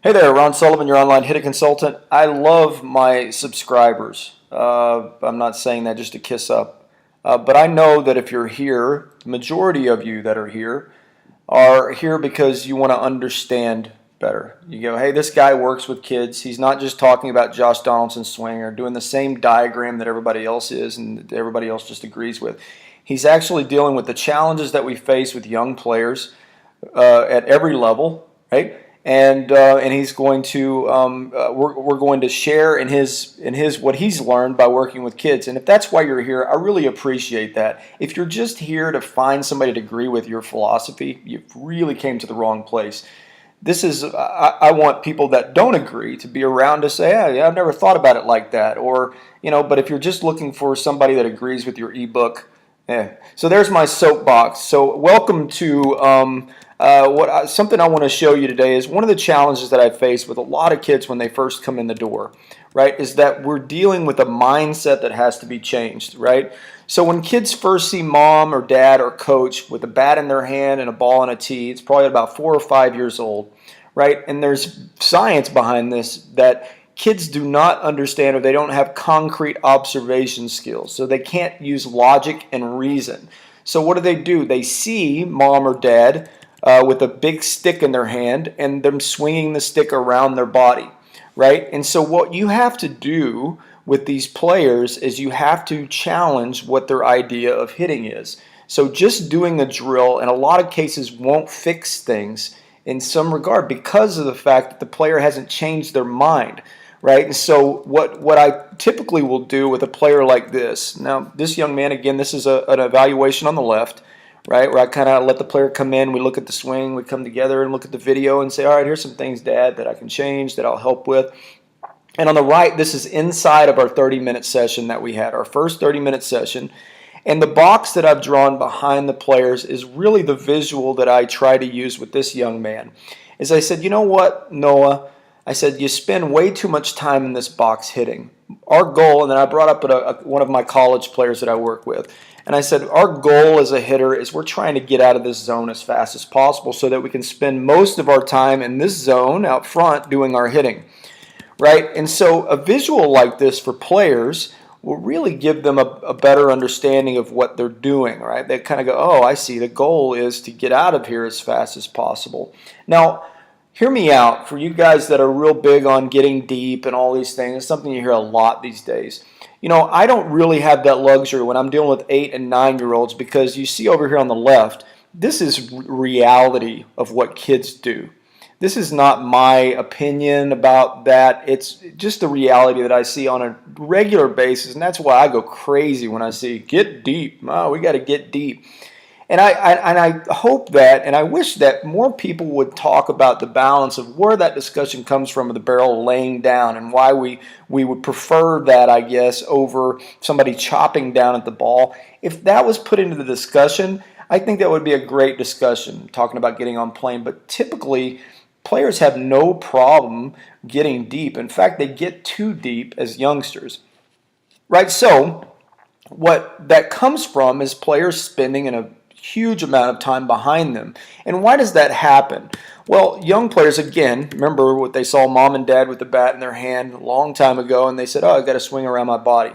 Hey there, Ron Sullivan, your online hitting consultant. I love my subscribers. I'm not saying that just to kiss up, but I know that if you're here, the majority of you that are here because you want to understand better. You go, hey, this guy works with kids. He's not just talking about Josh Donaldson's swing or doing the same diagram that everybody else is and that everybody else just agrees with. He's actually dealing with the challenges that we face with young players at every level, right? And he's going to we're going to share in his what he's learned by working with kids. And if that's why you're here, I really appreciate that. If you're just here to find somebody to agree with your philosophy, you really came to the wrong place. This is I want people that don't agree to be around to say, yeah, I've never thought about it like that, or But if you're just looking for somebody that agrees with your ebook, So there's my soapbox. So welcome to something I want to show you today is one of the challenges that I face with a lot of kids when they first come in the door, right, is that we're dealing with a mindset that has to be changed, right? So when kids first see mom or dad or coach with a bat in their hand and a ball and a tee, it's probably about 4 or 5 years old, right? And there's science behind this that kids do not understand, or they don't have concrete observation skills, so they can't use logic and reason. So what do? They see mom or dad with a big stick in their hand and them swinging the stick around their body, right? And so what you have to do with these players is you have to challenge what their idea of hitting is. So just doing a drill in a lot of cases won't fix things in some regard because of the fact that the player hasn't changed their mind, right? And so what I typically will do with a player like this, now this young man, again, this is an evaluation on the left, right, where I kind of let the player come in, we look at the swing, we come together and look at the video and say, all right, here's some things, Dad, that I can change, that I'll help with. And on the right, this is inside of our 30-minute session that we had, our first 30-minute session. And the box that I've drawn behind the players is really the visual that I try to use with this young man. Is I said, you know what, Noah? I said, you spend way too much time in this box hitting. Our goal, and then I brought up one of my college players that I work with, and I said, our goal as a hitter is we're trying to get out of this zone as fast as possible so that we can spend most of our time in this zone out front doing our hitting, right? And so a visual like this for players will really give them a better understanding of what they're doing, right? They kind of go, oh, I see. The goal is to get out of here as fast as possible. Now, hear me out. For you guys that are real big on getting deep and all these things, it's something you hear a lot these days. I don't really have that luxury when I'm dealing with 8- and 9-year-olds because you see over here on the left, this is reality of what kids do. This is not my opinion about that. It's just the reality that I see on a regular basis, and that's why I go crazy when I see get deep. Oh, we got to get deep. And I hope that, and I wish that more people would talk about the balance of where that discussion comes from of the barrel laying down and why we would prefer that, I guess, over somebody chopping down at the ball. If that was put into the discussion, I think that would be a great discussion, talking about getting on plane. But typically, players have no problem getting deep. In fact, they get too deep as youngsters, right? So what that comes from is players spending a huge amount of time behind them. And why does that happen? Well, young players, again, remember what they saw mom and dad with the bat in their hand a long time ago, and they said, oh, I've got to swing around my body.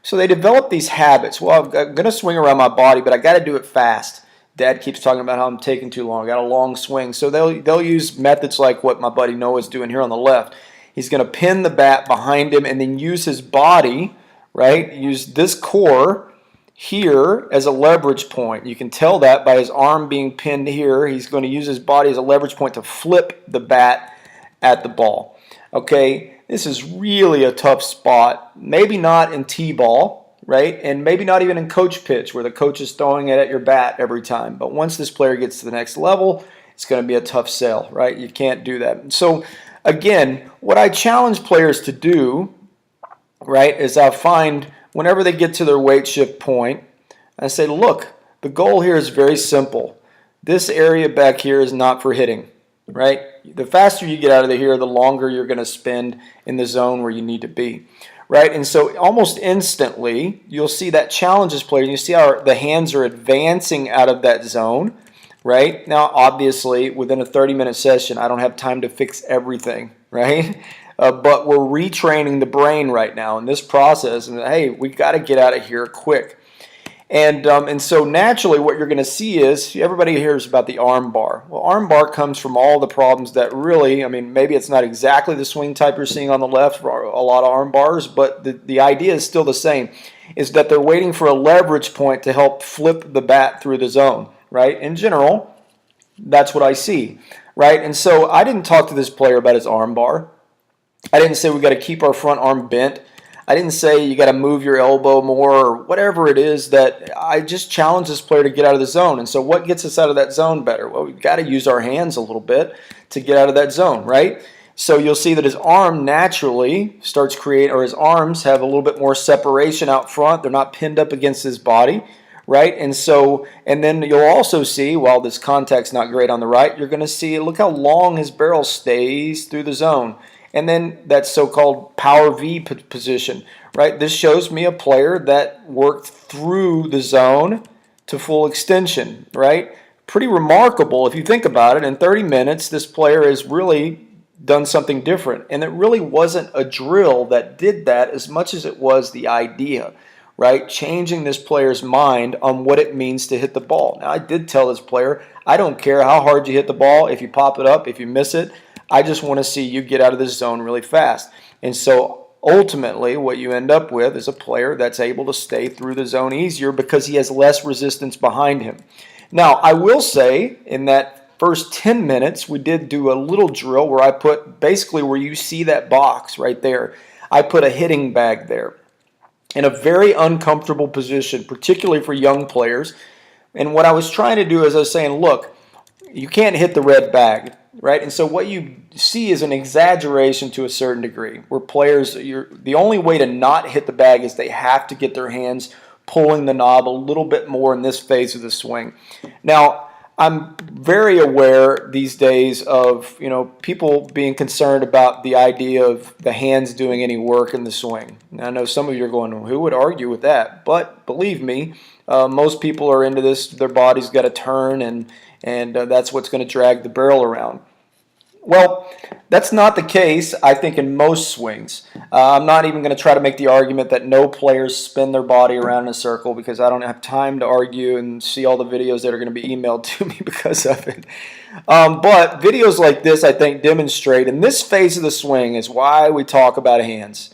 So they develop these habits. Well, I'm going to swing around my body, but I got to do it fast. Dad keeps talking about how I'm taking too long. I got a long swing. So they'll use methods like what my buddy Noah's doing here on the left. He's going to pin the bat behind him and then use his body, right? Use this core here as a leverage point. You can tell that by his arm being pinned here. He's going to use his body as a leverage point to flip the bat at the ball. Okay, this is really a tough spot. Maybe not in T-ball, right? And maybe not even in coach pitch where the coach is throwing it at your bat every time. But once this player gets to the next level, it's going to be a tough sell, right? You can't do that. So again, what I challenge players to do, right, is I find whenever they get to their weight shift point, I say, look, the goal here is very simple. This area back here is not for hitting, right? The faster you get out of here, the longer you're going to spend in the zone where you need to be, right? And so almost instantly, you'll see that challenges players. You see how the hands are advancing out of that zone, right? Now, obviously, within a 30-minute session, I don't have time to fix everything, right? But we're retraining the brain right now in this process, and hey, we got to get out of here quick. And so naturally what you're going to see is, everybody hears about the arm bar. Well, arm bar comes from all the problems that really, I mean, maybe it's not exactly the swing type you're seeing on the left for a lot of arm bars, but the idea is still the same, is that they're waiting for a leverage point to help flip the bat through the zone, right? In general, that's what I see, right? And so I didn't talk to this player about his arm bar. I didn't say we got to keep our front arm bent. I didn't say you got to move your elbow more or whatever it is. That I just challenge this player to get out of the zone. And so what gets us out of that zone better? Well, we've got to use our hands a little bit to get out of that zone, right? So you'll see that his arm naturally starts or his arms have a little bit more separation out front. They're not pinned up against his body, right? And then you'll also see, while this contact's not great on the right, you're going to see, look how long his barrel stays through the zone. And then that so-called power V position, right? This shows me a player that worked through the zone to full extension, right? Pretty remarkable if you think about it. In 30 minutes, this player has really done something different. And it really wasn't a drill that did that as much as it was the idea, right? Changing this player's mind on what it means to hit the ball. Now, I did tell this player, I don't care how hard you hit the ball, if you pop it up, if you miss it, I just want to see you get out of this zone really fast. And so ultimately what you end up with is a player that's able to stay through the zone easier because he has less resistance behind him. Now, I will say in that first 10 minutes, we did do a little drill where I put basically where you see that box right there, I put a hitting bag there in a very uncomfortable position, particularly for young players. And what I was trying to do is I was saying, look, you can't hit the red bag, right? And so what you see is an exaggeration to a certain degree, where players, the only way to not hit the bag is they have to get their hands pulling the knob a little bit more in this phase of the swing. Now, I'm very aware these days of people being concerned about the idea of the hands doing any work in the swing. Now, I know some of you are going, well, who would argue with that? But believe me, most people are into this. Their body's got to turn, and that's what's going to drag the barrel around. Well, that's not the case, I think, in most swings. I'm not even going to try to make the argument that no players spin their body around in a circle, because I don't have time to argue and see all the videos that are going to be emailed to me because of it. But videos like this, I think, demonstrate, and this phase of the swing is why we talk about hands.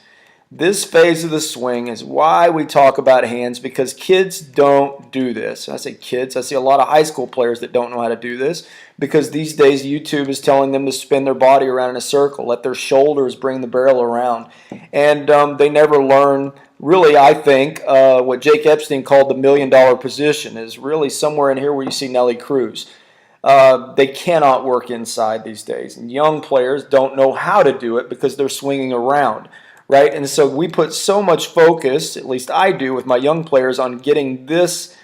This phase of the swing is why we talk about hands, because kids don't do this. I say kids, I see a lot of high school players that don't know how to do this, because these days YouTube is telling them to spin their body around in a circle, let their shoulders bring the barrel around. And they never learn, really, I think, what Jake Epstein called the $1 million position is really somewhere in here where you see Nelly Cruz. They cannot work inside these days. And young players don't know how to do it because they're swinging around. Right? And so we put so much focus, at least I do with my young players, on getting this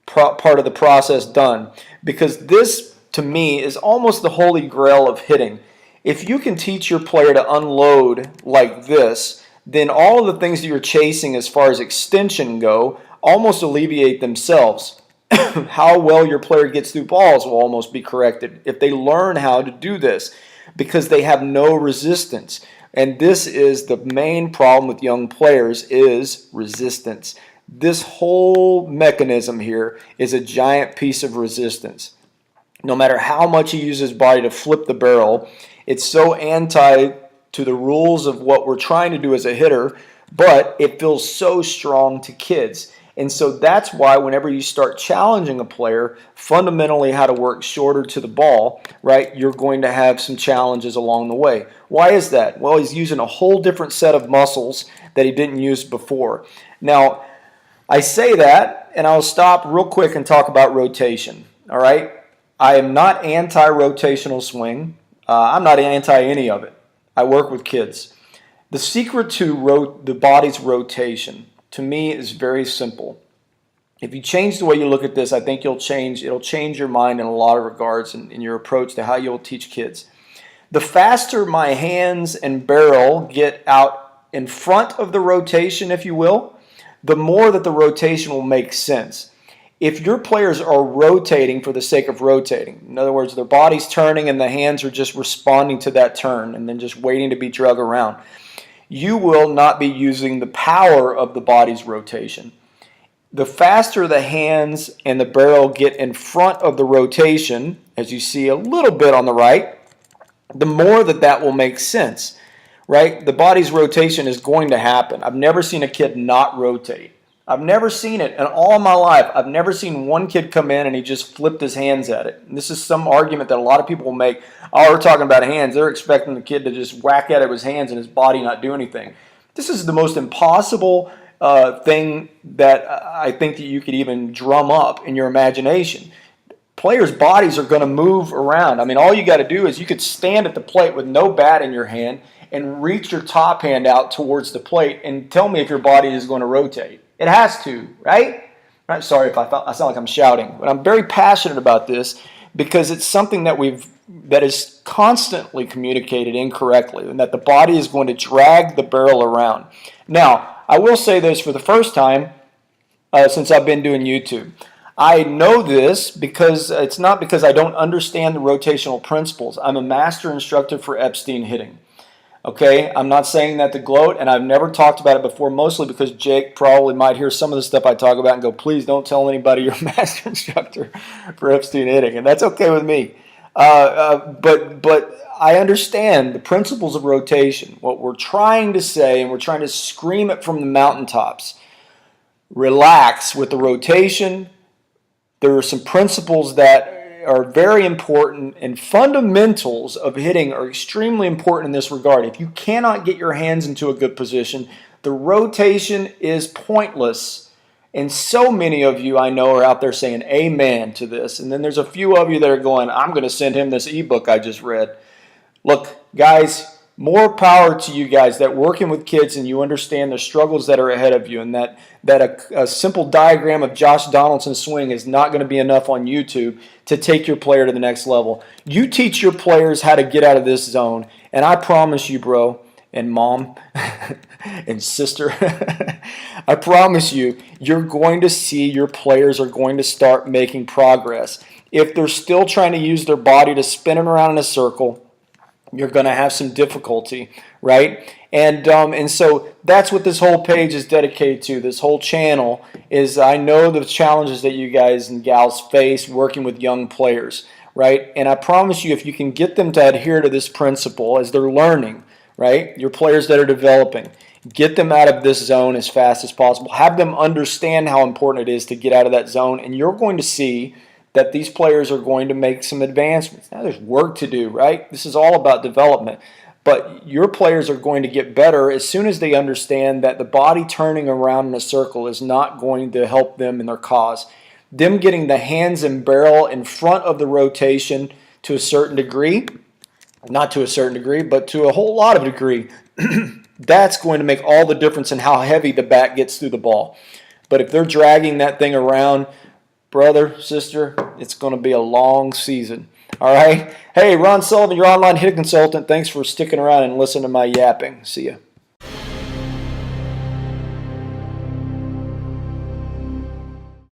part of the process done. Because this, to me, is almost the holy grail of hitting. If you can teach your player to unload like this, then all of the things that you're chasing as far as extension go almost alleviate themselves. How well your player gets through balls will almost be corrected if they learn how to do this, because they have no resistance. And this is the main problem with young players, is resistance. This whole mechanism here is a giant piece of resistance. No matter how much he uses his body to flip the barrel, it's so anti to the rules of what we're trying to do as a hitter, but it feels so strong to kids. And so that's why whenever you start challenging a player fundamentally how to work shorter to the ball, right, you're going to have some challenges along the way. Why is that? Well, he's using a whole different set of muscles that he didn't use before. Now, I say that, and I'll stop real quick and talk about rotation. All right? I am not anti-rotational swing. I'm not anti any of it. I work with kids. The secret to the body's rotation, to me, is very simple. If you change the way you look at this, I think it'll change your mind in a lot of regards in your approach to how you'll teach kids. The faster my hands and barrel get out in front of the rotation, if you will, the more that the rotation will make sense. If your players are rotating for the sake of rotating, in other words, their body's turning and the hands are just responding to that turn and then just waiting to be drug around, you will not be using the power of the body's rotation. The faster the hands and the barrel get in front of the rotation, as you see a little bit on the right, the more that will make sense, right? The body's rotation is going to happen. I've never seen a kid not rotate. I've never seen it in all of my life. I've never seen one kid come in and he just flipped his hands at it. And this is some argument that a lot of people will make. Oh, we're talking about hands. They're expecting the kid to just whack at it with his hands and his body not do anything. This is the most impossible thing that I think that you could even drum up in your imagination. Players' bodies are going to move around. I mean, all you got to do is you could stand at the plate with no bat in your hand and reach your top hand out towards the plate and tell me if your body is going to rotate. It has to, right? I'm sorry if I sound like I'm shouting, but I'm very passionate about this because it's something that is constantly communicated incorrectly, and that the body is going to drag the barrel around. Now, I will say this for the first time since I've been doing YouTube. I know this because it's not because I don't understand the rotational principles. I'm a master instructor for Epstein hitting. Okay, I'm not saying that to gloat, and I've never talked about it before, mostly because Jake probably might hear some of the stuff I talk about and go, please don't tell anybody you're a master instructor for Epstein hitting, and that's okay with me. But I understand the principles of rotation. What we're trying to say, and we're trying to scream it from the mountaintops, relax with the rotation. There are some principles that are very important, and fundamentals of hitting are extremely important in this regard. If you cannot get your hands into a good position, the rotation is pointless. And so many of you I know are out there saying amen to this. And then there's a few of you that are going, I'm going to send him this ebook I just read. Look, guys, more power to you guys that working with kids and you understand the struggles that are ahead of you, and that a simple diagram of Josh Donaldson's swing is not going to be enough on YouTube to take your player to the next level. You teach your players how to get out of this zone, and I promise you, bro, and mom, and sister, I promise you, you're going to see your players are going to start making progress. If they're still trying to use their body to spin them around in a circle, you're going to have some difficulty, right? And so that's what this whole page is dedicated to. This whole channel is, I know the challenges that you guys and gals face working with young players, right? And I promise you, if you can get them to adhere to this principle as they're learning, right? Your players that are developing, get them out of this zone as fast as possible. Have them understand how important it is to get out of that zone, and you're going to see that these players are going to make some advancements. Now there's work to do, right? This is all about development. But your players are going to get better as soon as they understand that the body turning around in a circle is not going to help them in their cause. Them getting the hands and barrel in front of the rotation to a certain degree, not to a certain degree, but to a whole lot of degree, that's going to make all the difference in how heavy the bat gets through the ball. But if they're dragging that thing around, brother, sister, it's going to be a long season. All right? Hey, Ron Sullivan, your online hitting consultant. Thanks for sticking around and listening to my yapping. See ya.